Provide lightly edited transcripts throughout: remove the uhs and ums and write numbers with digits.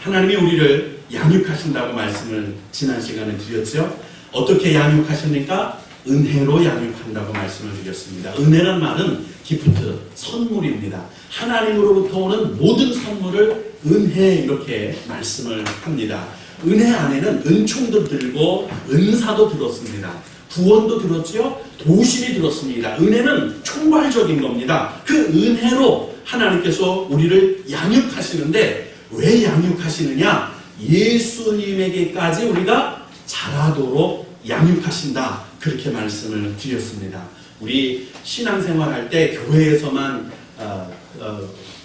하나님이 우리를 양육하신다고 말씀을 지난 시간에 드렸죠. 어떻게 양육하십니까? 은혜로 양육한다고 말씀을 드렸습니다. 은혜란 말은 기프트, 선물입니다. 하나님으로부터 오는 모든 선물을 은혜 이렇게 말씀을 합니다. 은혜 안에는 은총도 들고 은사도 들었습니다. 구원도 들었지요. 도심이 들었습니다. 은혜는 총괄적인 겁니다. 그 은혜로 하나님께서 우리를 양육하시는데 왜 양육하시느냐? 예수님에게까지 우리가 자라도록 양육하신다. 그렇게 말씀을 드렸습니다. 우리 신앙생활 할 때 교회에서만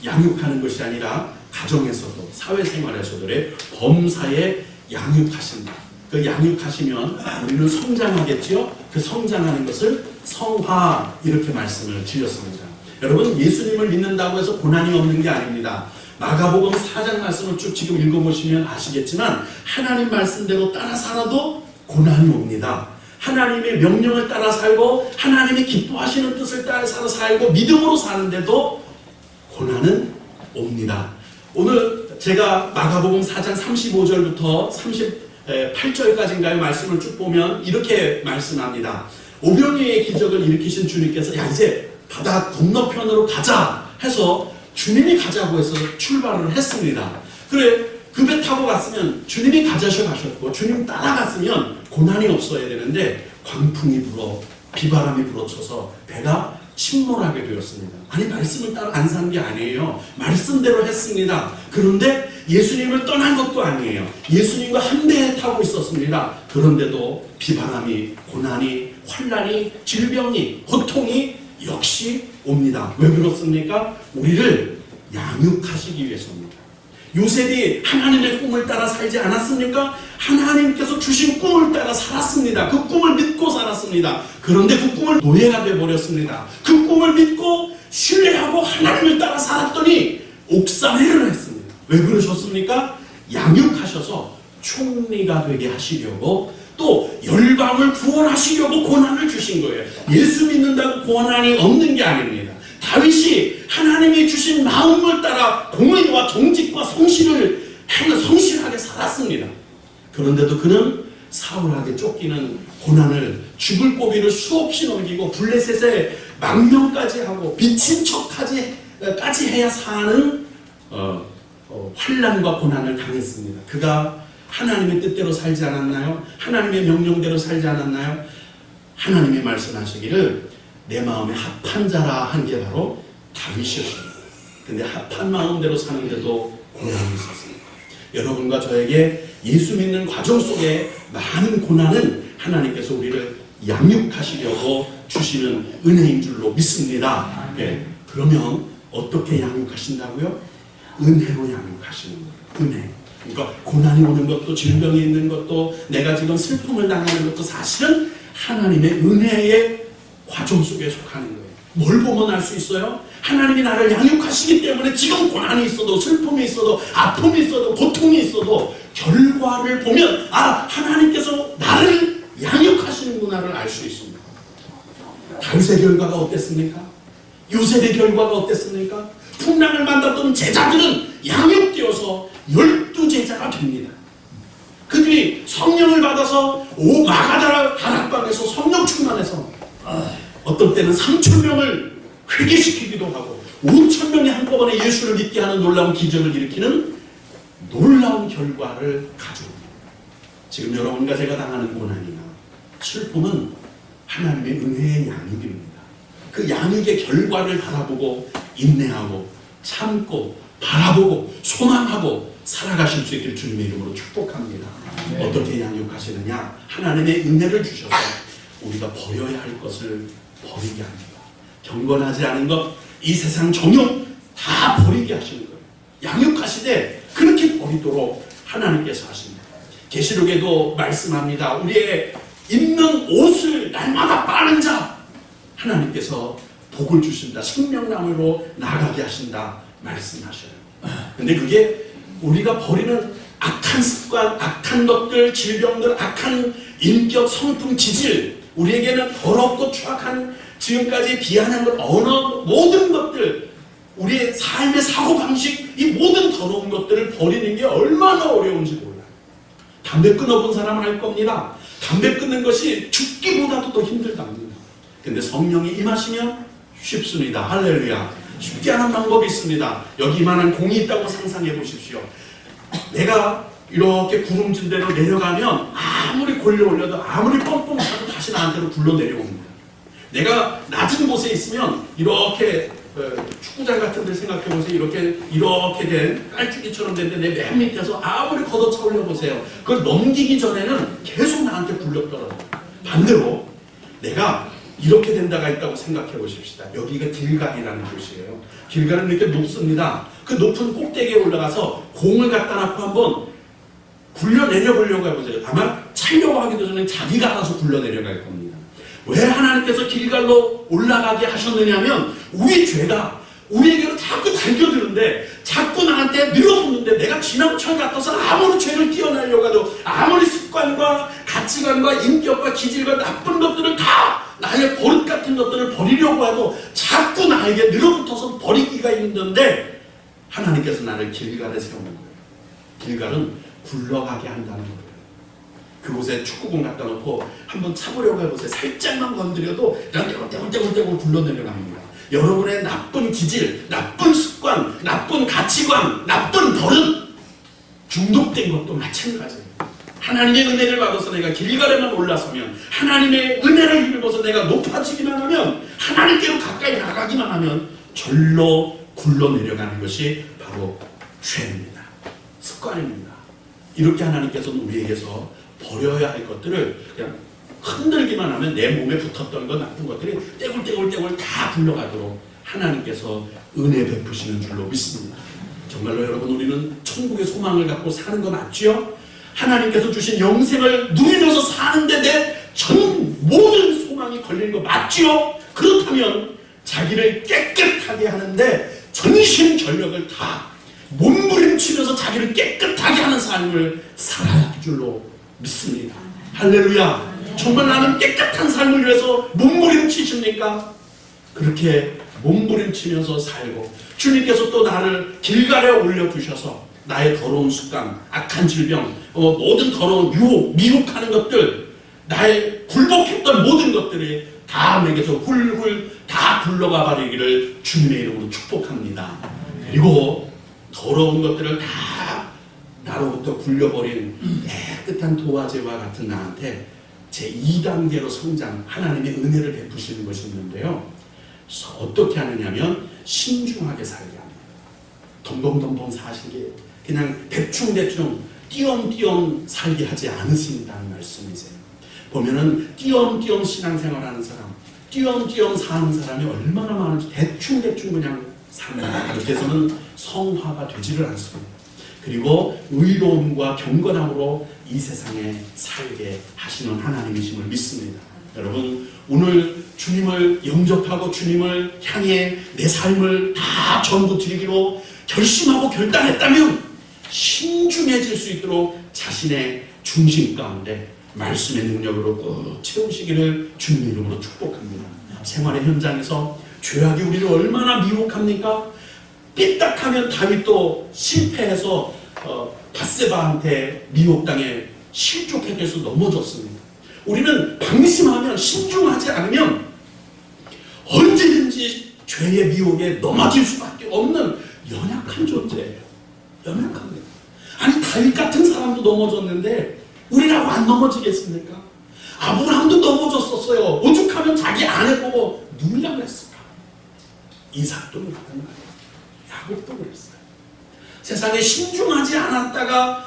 양육하는 것이 아니라 가정에서도 사회생활에서도 범사에 양육하신다. 그 양육하시면 우리는 성장하겠지요. 그 성장하는 것을 성화 이렇게 말씀을 드렸습니다. 여러분 예수님을 믿는다고 해서 고난이 없는 게 아닙니다. 마가복음 4장 말씀을 쭉 지금 읽어보시면 아시겠지만 하나님 말씀대로 따라 살아도 고난이 옵니다. 하나님의 명령을 따라 살고 하나님이 기뻐하시는 뜻을 따라 살고 믿음으로 사는데도 고난은 옵니다. 오늘 제가 마가복음 4장 35절부터 38절까지인가요? 말씀을 쭉 보면 이렇게 말씀합니다. 오병이의 기적을 일으키신 주님께서 야 이제 바다 건너편으로 가자 해서 주님이 가자고 해서 출발을 했습니다. 그래 그 배 타고 갔으면 주님이 가자셔 가셨고 주님 따라갔으면 고난이 없어야 되는데 광풍이 불어 비바람이 불어쳐서 배가 침몰하게 되었습니다. 아니 말씀을 따라 안 산 게 아니에요. 말씀대로 했습니다. 그런데 예수님을 떠난 것도 아니에요. 예수님과 한 배에 타고 있었습니다. 그런데도 비바람이 고난이 환난이 질병이 고통이 역시 옵니다. 왜 그렇습니까? 우리를 양육하시기 위해서입니다. 요셉이 하나님의 꿈을 따라 살지 않았습니까? 하나님께서 주신 꿈을 따라 살았습니다. 그 꿈을 믿고 살았습니다. 그런데 그 꿈을 노예가 되어버렸습니다. 그 꿈을 믿고 신뢰하고 하나님을 따라 살았더니 옥살이를 했습니다. 왜 그러셨습니까? 양육하셔서 총리가 되게 하시려고 또 열방을 구원하시려고 고난을 주신 거예요. 예수 믿는다고 고난이 없는 게 아닙니다. 다윗이 하나님이 주신 마음을 따라 공의와 정직과 성실하게 살았습니다. 그런데도 그는 사울에게 쫓기는 고난을 죽을 고비를 수없이 넘기고 블레셋에 망명까지 하고 비친 척까지 해야 사는 환난과 고난을 당했습니다. 그가 하나님의 뜻대로 살지 않았나요? 하나님의 명령대로 살지 않았나요? 하나님이 말씀하시기를 내 마음에 합한 자라 한 게 바로 다윗이었습니다. 근데 합한 마음대로 사는데도 고난이 있었습니다. 여러분과 저에게 예수 믿는 과정 속에 많은 고난은 하나님께서 우리를 양육하시려고 주시는 은혜인 줄로 믿습니다. 네. 그러면 어떻게 양육하신다고요? 은혜로 양육하시는 거예요. 은혜. 그러니까 고난이 오는 것도 질병이 있는 것도 내가 지금 슬픔을 당하는 것도 사실은 하나님의 은혜의 과정 속에 속하는 거예요. 뭘 보면 알 수 있어요? 하나님이 나를 양육하시기 때문에 지금 고난이 있어도 슬픔이 있어도 아픔이 있어도 고통이 있어도 결과를 보면 하나님께서 나를 양육하시는구나를 알 수 있습니다. 다윗의 결과가 어땠습니까? 요셉의 결과가 어땠습니까? 풍랑을 만났던 제자들은 양육되어서 12제자가 됩니다. 그들이 성령을 받아서 마가다라 다락방에서 성령 충만해서 어떤 때는 3,000명을 회개시키기도 하고 5,000명이 한꺼번에 예수를 믿게 하는 놀라운 기적을 일으키는 놀라운 결과를 가져옵니다. 지금 여러분과 제가 당하는 고난이나 슬픔은 하나님의 은혜의 양육입니다. 그 양육의 결과를 바라보고 인내하고 참고 바라보고 소망하고 살아가실 수 있길 주님의 이름으로 축복합니다. 네. 어떻게 양육하시느냐? 하나님의 은혜를 주셔서 우리가 버려야 할 것을 버리게 합니다. 경건하지 않은 것, 이 세상 정욕 다 버리게 하시는 거예요. 양육하시되 그렇게 버리도록 하나님께서 하십니다. 계시록에도 말씀합니다. 우리의 입는 옷을 날마다 빠는 자 하나님께서 복을 주신다. 생명나무로 나가게 하신다 말씀하셔요. 근데 그게 우리가 버리는 악한 습관, 악한 것들, 질병들, 악한 인격, 성품, 지질, 우리에게는 더럽고 추악한 지금까지 비하한 것, 언어, 모든 것들 우리의 삶의 사고방식, 이 모든 더러운 것들을 버리는 게 얼마나 어려운지 몰라요. 담배 끊어본 사람은 알 겁니다. 담배 끊는 것이 죽기보다도 더 힘들답니다. 근데 성령이 임하시면 쉽습니다. 할렐루야. 쉽게 하는 방법이 있습니다. 여기 이만한 공이 있다고 상상해 보십시오. 내가 이렇게 구름진대로 내려가면 아무리 골려 올려도 아무리 뻥뻥 차도 다시 나한테로 굴러 내려옵니다. 내가 낮은 곳에 있으면 이렇게 축구장 같은 데 생각해 보세요. 이렇게 된 깔때기처럼 된데 내 맨 밑에서 아무리 걷어차 올려보세요. 그걸 넘기기 전에는 계속 나한테 굴렸더라고요. 반대로 내가 이렇게 된 데가 있다고 생각해 보십시다. 여기가 길갈이라는 곳이에요. 길갈은 이렇게 높습니다. 그 높은 꼭대기에 올라가서 공을 갖다 놓고 한번 굴려 내려보려고 해보세요. 아마 차려고 하기도 전에 자기가 알아서 굴려 내려갈 겁니다. 왜 하나님께서 길갈로 올라가게 하셨느냐면 우리 죄가 우리에게로 자꾸 달겨드는데 자꾸 나한테 밀어붙는데 내가 지나철 같아서 아무리 죄를 띄어내려고 해도 아무리 습관과 가치관과 인격과 기질과 나쁜 것들을 다 나의 버릇 같은 것들을 버리려고 해도 자꾸 나에게 늘어붙어서 버리기가 힘든데 하나님께서 나를 길갈에 세우는 거예요. 길갈은 굴러가게 한다는 거예요. 그곳에 축구공 갖다 놓고 한번 차보려고 해보세요. 살짝만 건드려도 그냥 떼굴떼굴 굴러내려갑니다. 여러분의 나쁜 기질, 나쁜 습관, 나쁜 가치관, 나쁜 버릇 중독된 것도 마찬가지예요. 하나님의 은혜를 받아서 내가 길갈에만 올라서면 하나님의 은혜를 입어서 내가 높아지기만 하면 하나님께로 가까이 나가기만 하면 절로 굴러내려가는 것이 바로 죄입니다. 습관입니다. 이렇게 하나님께서는 우리에게서 버려야 할 것들을 그냥 흔들기만 하면 내 몸에 붙었던 것 나쁜 것들이 떼굴떼굴 다 굴러가도록 하나님께서 은혜 베푸시는 줄로 믿습니다. 정말로 여러분 우리는 천국의 소망을 갖고 사는 거 맞죠? 하나님께서 주신 영생을 누리면서 사는데 내 전 모든 소망이 걸린 거 맞죠? 그렇다면 자기를 깨끗하게 하는데 전심 전력을 다 몸부림치면서 자기를 깨끗하게 하는 삶을 살아야 할 줄로 믿습니다. 할렐루야. 정말 나는 깨끗한 삶을 위해서 몸부림치십니까? 그렇게 몸부림치면서 살고 주님께서 또 나를 길갈에 올려두셔서 나의 더러운 습관, 악한 질병, 모든 더러운 유혹, 미혹하는 것들, 나의 굴복했던 모든 것들이 다 내게서 훌훌 다 굴러가 버리기를 주님의 이름으로 축복합니다. 그리고 더러운 것들을 다 나로부터 굴려버린 깨끗한 도화제와 같은 나한테 제2단계로 성장, 하나님의 은혜를 베푸시는 것이 있는데요. 어떻게 하느냐면 신중하게 살게 합니다. 덤벙덤벙 사시게 그냥 대충대충 띄엄띄엄 살게 하지 않으신다는 말씀이세요. 보면은 띄엄띄엄 신앙생활하는 사람, 띄엄띄엄 사는 사람이 얼마나 많은지 대충대충 그냥 삽니다. 그렇게 해서는 성화가 되지를 않습니다. 그리고 의로움과 경건함으로 이 세상에 살게 하시는 하나님이심을 믿습니다. 여러분 오늘 주님을 영접하고 주님을 향해 내 삶을 다 전부 드리기로 결심하고 결단했다면 신중해질 수 있도록 자신의 중심 가운데 말씀의 능력으로 꼭 채우시기를 주님 이름으로 축복합니다. 생활의 현장에서 죄악이 우리를 얼마나 미혹합니까? 삐딱하면 다윗도 실패해서 밧세바한테 미혹당해 실족해서 넘어졌습니다. 우리는 방심하면 신중하지 않으면 언제든지 죄의 미혹에 넘어질 수밖에 없는 연약한 존재예요. 연약합니다. 아니 다윗 같은 사람도 넘어졌는데 우리라고 안 넘어지겠습니까? 아브라함도 넘어졌었어요. 오죽하면 자기 아내 보고 누구라고 그랬을까? 이삭도 마찬가지예요. 야곱도 그랬어요. 세상에 신중하지 않았다가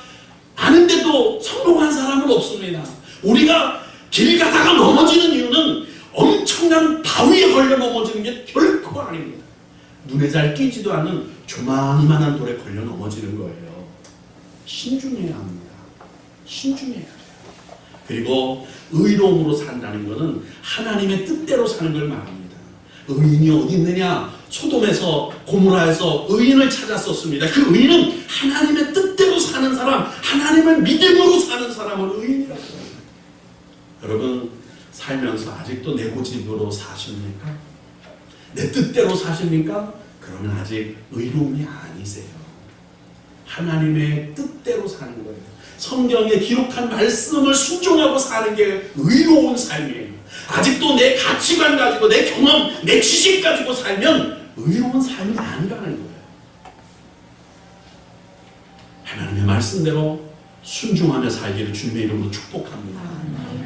아는데도 성공한 사람은 없습니다. 우리가 길 가다가 넘어지는 이유는 엄청난 바위에 걸려 넘어지는 게 결코 아닙니다. 눈에 잘 띄지도 않는 조만한 돌에 걸려 넘어지는 거예요. 신중해야 합니다. 신중해야 돼요. 그리고 의로움으로 산다는 것은 하나님의 뜻대로 사는 걸 말합니다. 의인이 어디 있느냐? 소돔에서 고모라에서 의인을 찾았었습니다. 그 의인은 하나님의 뜻대로 사는 사람, 하나님을 믿음으로 사는 사람을 의인이라고 합니다. 여러분 살면서 아직도 내 고집으로 사십니까? 내 뜻대로 사십니까? 그러면 아직 의로움이 아니세요. 하나님의 뜻대로 사는 거예요. 성경에 기록한 말씀을 순종하고 사는 게 의로운 삶이에요. 아직도 내 가치관 가지고 내 경험, 내 지식 가지고 살면 의로운 삶이 아니라는 거예요. 하나님의 말씀대로 순종하며 살기를 주님의 이름으로 축복합니다.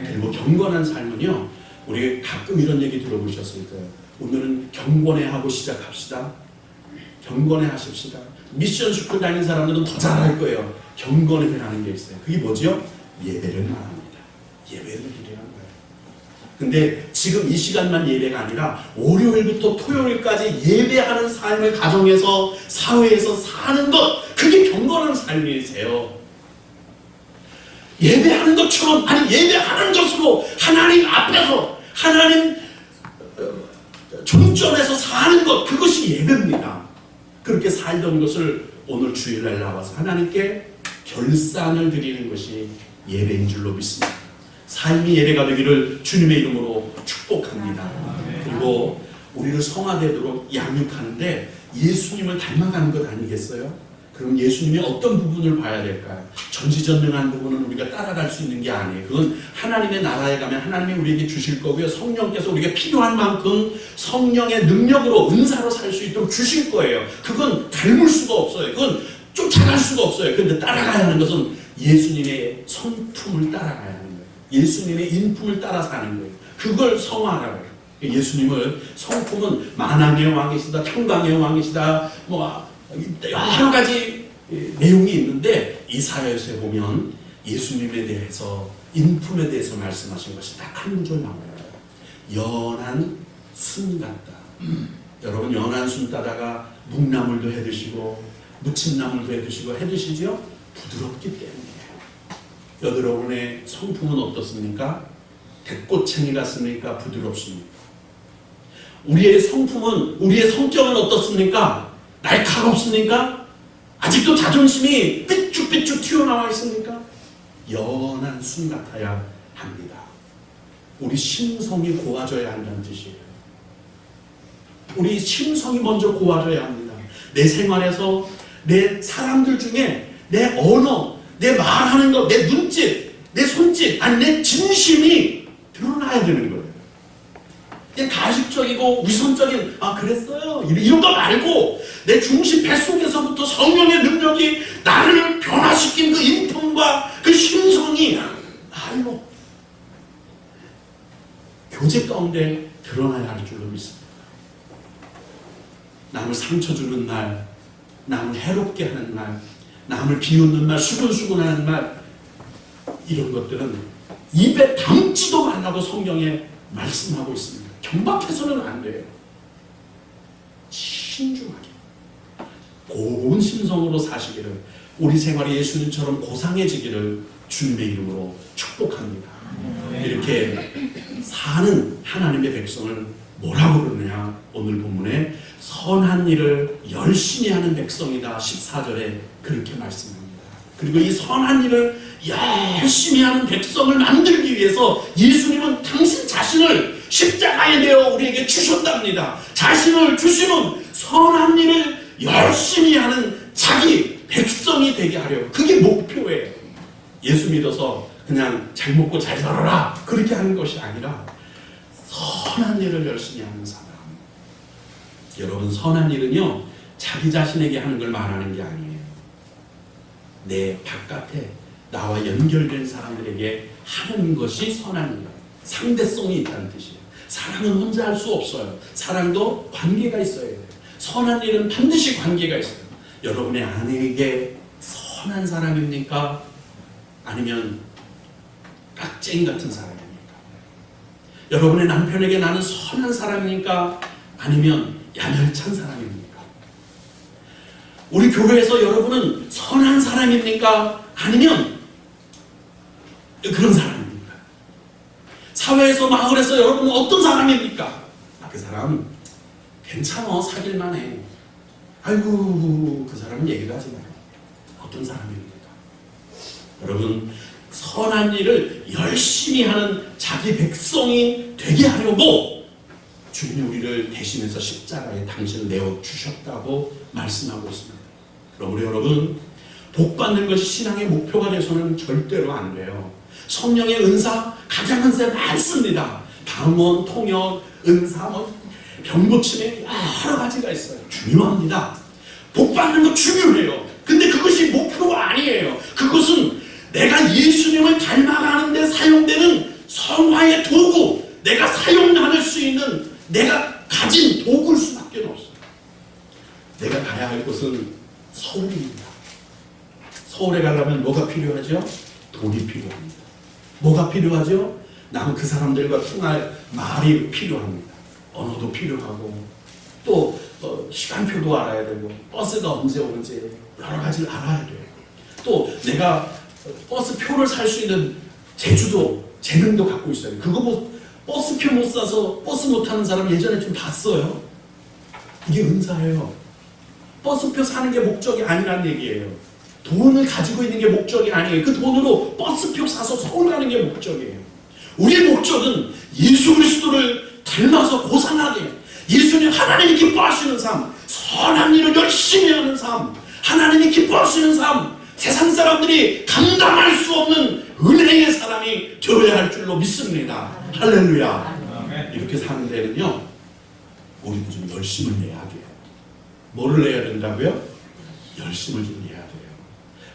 그리고 경건한 삶은요, 우리 가끔 이런 얘기 들어보셨을 거예요. 오늘은 경건해 하고 시작합시다. 경건해 하십시다. 미션 스쿨 다니는 사람들은 더 잘할 거예요. 경건해라는 게 있어요. 그게 뭐죠? 예배를 말합니다. 예배를 드리는 거예요. 근데 지금 이 시간만 예배가 아니라 월요일부터 토요일까지 예배하는 삶을 가정에서 사회에서 사는 것, 그게 경건한 삶이세요. 예배하는 것처럼, 아니 예배하는 것으로 하나님 앞에서 하나님 종전에서 사는 것, 그것이 예배입니다. 그렇게 살던 것을 오늘 주일날 나와서 하나님께 결산을 드리는 것이 예배인 줄로 믿습니다. 삶이 예배가 되기를 주님의 이름으로 축복합니다. 그리고 우리를 성화되도록 양육하는데 예수님을 닮아가는 것 아니겠어요? 그럼 예수님이 어떤 부분을 봐야 될까요? 전지전능한 부분은 우리가 따라갈 수 있는 게 아니에요. 그건 하나님의 나라에 가면 하나님이 우리에게 주실 거고요. 성령께서 우리가 필요한 만큼 성령의 능력으로 은사로 살 수 있도록 주실 거예요. 그건 닮을 수가 없어요. 그건 쫓아갈 수가 없어요. 그런데 따라가야 하는 것은 예수님의 성품을 따라가야 하는 거예요. 예수님의 인품을 따라 사는 거예요. 그걸 성화라고 해요. 예수님을 성품은 만왕의 왕이시다, 평강의 왕이시다, 여러 가지 내용이 있는데 이사야서에 보면 예수님에 대해서, 인품에 대해서 말씀하신 것이 딱 한 구절 나와요. 연한 순 같다. 여러분, 연한 순 따다가 묵나물도 해드시고 무침나물도 해드시죠? 부드럽기 때문이에요. 여러분의 성품은 어떻습니까? 대꽃챙이 같습니까? 부드럽습니까? 우리의 성품은, 우리의 성격은 어떻습니까? 날카롭습니까? 아직도 자존심이 삐쭉삐쭉 튀어나와 있습니까? 연한 순 같아야 합니다. 우리 심성이 고와져야 한다는 뜻이에요. 우리 심성이 먼저 고와져야 합니다. 내 생활에서, 내 사람들 중에 내 언어, 내 말하는 것, 내 눈짓, 내 손짓, 아니 내 진심이 드러나야 되는 거예요. 그냥 가식적이고 위선적인, 그랬어요, 이런 거 말고 내 중심 뱃속에서부터 성령의 능력이 나를 변화시킨 그 인품과 그 심성이 말로 교제 가운데 드러나야 할 줄로 믿습니다. 남을 상처 주는 말, 남을 해롭게 하는 말, 남을 비웃는 말, 수근수근하는 말, 이런 것들은 입에 담지도 말라고 성경에 말씀하고 있습니다. 경박해서는 안 돼요. 신중하게 고운 심성으로 사시기를, 우리 생활이 예수님처럼 고상해지기를 주님의 이름으로 축복합니다. 이렇게 사는 하나님의 백성을 뭐라고 그러느냐? 오늘 본문에 선한 일을 열심히 하는 백성이다, 14절에 그렇게 말씀합니다. 그리고 이 선한 일을 열심히 하는 백성을 만들기 위해서 예수님은 당신 자신을 십자가에 내어 우리에게 주셨답니다. 자신을 주시는 선한 일을 열심히 하는 자기 백성이 되게 하려고, 그게 목표예요. 예수 믿어서 그냥 잘 먹고 잘 살아라 그렇게 하는 것이 아니라 선한 일을 열심히 하는 사람. 여러분, 선한 일은요, 자기 자신에게 하는 걸 말하는 게 아니에요. 내 바깥에 나와 연결된 사람들에게 하는 것이 선한 일이에요. 상대성이 있다는 뜻이에요. 사랑은 혼자 할 수 없어요. 사랑도 관계가 있어야 돼요. 선한 일은 반드시 관계가 있어요. 여러분의 아내에게 선한 사람입니까? 아니면 깍쟁이 같은 사람입니까? 여러분의 남편에게 나는 선한 사람입니까? 아니면 야멸찬 사람입니까? 우리 교회에서 여러분은 선한 사람입니까? 아니면 그런 사람입니까? 사회에서, 마을에서 여러분은 어떤 사람입니까? 그 사람 괜찮아, 사귈만 해. 아이고, 그 사람은 얘기도 하지 마요. 어떤 사람입니까? 여러분, 선한 일을 열심히 하는 자기 백성이 되게 하려고 주님이 우리를 대신해서 십자가에 당신을 내어주셨다고 말씀하고 있습니다. 그럼 우리 여러분, 복받는 것이 신앙의 목표가 돼서는 절대로 안 돼요. 성령의 은사, 가장 은사 많습니다. 방언, 통역, 은사, 병고침에 여러 가지가 있어요. 중요합니다. 복받는 거 중요해요. 근데 그것이 목표가 아니에요. 그것은 내가 예수님을 닮아가는 데 사용되는 성화의 도구, 내가 사용할 수 있는 내가 가진 도구일 수밖에 없어요. 내가 가야 할 곳은 서울입니다. 서울에 가려면 뭐가 필요하죠? 돈이 필요합니다. 뭐가 필요하죠? 나는 그 사람들과 통할 말이 필요합니다. 언어도 필요하고 또 시간표도 알아야 되고 버스가 언제 오는지 여러 가지를 알아야 돼요. 또 내가 버스 표를 살 수 있는 재능도 갖고 있어요. 그거 뭐 버스표 못 사서 버스 못 타는 사람 예전에 좀 봤어요. 이게 은사예요. 버스표 사는 게 목적이 아니란 얘기예요. 돈을 가지고 있는 게 목적이 아니에요. 그 돈으로 버스표 사서 서울 가는 게 목적이에요. 우리의 목적은 예수 그리스도를 닮아서 고상하게 예수님 하나님이 기뻐하시는 삶, 선한 일을 열심히 하는 삶, 하나님이 기뻐하시는 삶, 세상 사람들이 감당할 수 없는 은혜의 사람이 되어야 할 줄로 믿습니다. 할렐루야. 이렇게 사는 데는요, 우리도 좀 열심을 내야 돼요. 뭐를 내야 된다고요? 열심을 좀 내야 돼요.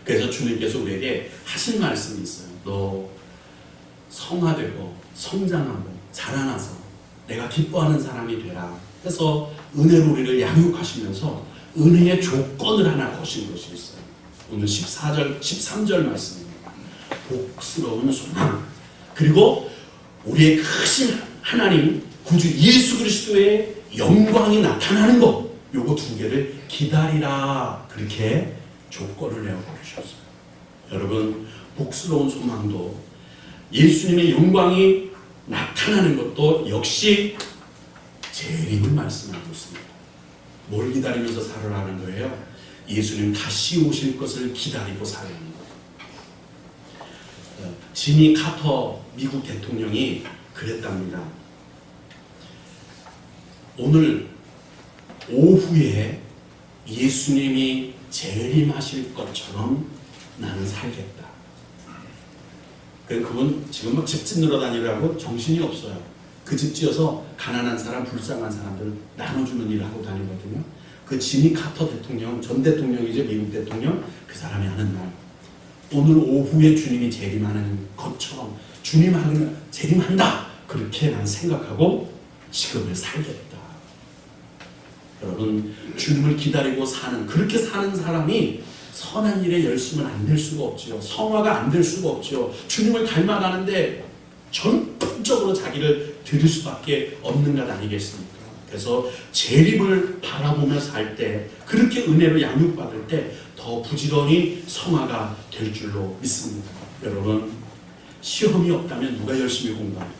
그래서 주님께서 우리에게 하신 말씀이 있어요. 너 성화되고 성장하고 자라나서 내가 기뻐하는 사람이 되라. 해서 은혜로 우리를 양육하시면서 은혜의 조건을 하나 거신 것이 있어요. 오늘 14절, 13절 말씀입니다. 복스러운 소망, 그리고 우리의 크신 하나님 구주 예수 그리스도의 영광이 나타나는 것, 요거 두 개를 기다리라, 그렇게 조건을 내어 보내셨어요. 여러분, 복스러운 소망도 예수님의 영광이 나타나는 것도 역시 재림을 말씀하고 있습니다. 뭘 기다리면서 살아라는 거예요? 예수님 다시 오실 것을 기다리고 살아야 하는 거예요. 지미 카터 미국 대통령이 그랬답니다. 오늘 오후에 예수님이 재림하실 것처럼 나는 살겠다. 그분 지금 막 집 짓느라 다니라고 정신이 없어요. 그 집 지어서 가난한 사람, 불쌍한 사람들 나눠주는 일을 하고 다니거든요. 그 지미 카터 대통령, 전 대통령이죠, 미국 대통령, 그 사람이 하는 말, 오늘 오후에 주님이 재림하는 것처럼 주님 재림한다, 그렇게 난 생각하고 지금을 살겠다. 여러분, 주님을 기다리고 사는, 그렇게 사는 사람이 선한 일에 열심은 안 될 수가 없지요. 성화가 안 될 수가 없지요. 주님을 닮아가는데 전폭적으로 자기를 드릴 수밖에 없는 것 아니겠습니까? 그래서 재림을 바라보며 살 때, 그렇게 은혜로 양육받을 때 더 부지런히 성화가 될 줄로 믿습니다. 여러분, 시험이 없다면 누가 열심히 공부합니까?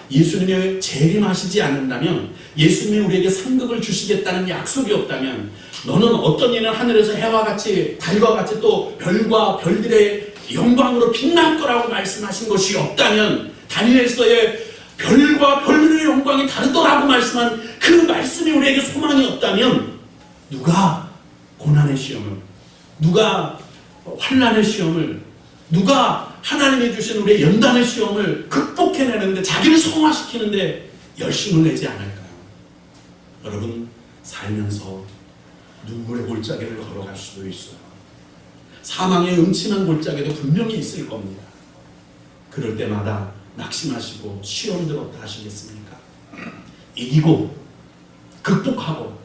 예수님이 재림하시지 않는다면, 예수님이 우리에게 상급을 주시겠다는 약속이 없다면, 너는 어떤 일은 하늘에서 해와 같이, 달과 같이 또 별과 별들의 영광으로 빛날 거라고 말씀하신 것이 없다면, 다니엘서의 별과 별들의 영광이 다르더라고 말씀한 그 말씀이 우리에게 소망이 없다면, 누가 고난의 시험을, 누가 환난의 시험을, 누가 하나님이 주신 우리의 연단의 시험을 극복해내는데, 자기를 성화시키는데 열심을 내지 않을까요? 여러분, 살면서 눈물의 골짜기를 걸어갈 수도 있어요. 사망의 음침한 골짜기도 분명히 있을 겁니다. 그럴 때마다 낙심하시고 시험 들었다 하시겠습니까? 이기고 극복하고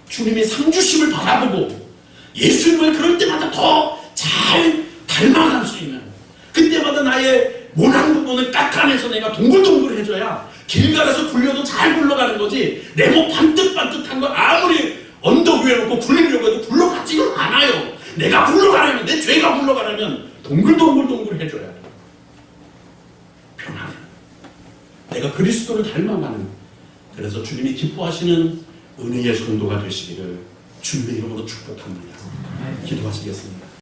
주님의 상주심을 바라보고 예수님을 그럴 때마다 더 잘 닮아갈 수 있는, 그때마다 나의 모난 부분을 깎아내서 내가 동글동글 해줘야 길 가라서 굴려도 잘 굴러가는 거지, 내 몸 반듯반듯한 거 아무리 언덕 위에 놓고 굴리려고 해도 굴러가지는 않아요. 내가 굴러가려면, 내 죄가 굴러가려면 동글동글 해줘야 돼. 편하게 내가 그리스도를 닮아가는, 그래서 주님이 기뻐하시는 은혜의 성도가 되시기를 주님의 이름으로 축복합니다. 기도하시겠습니다.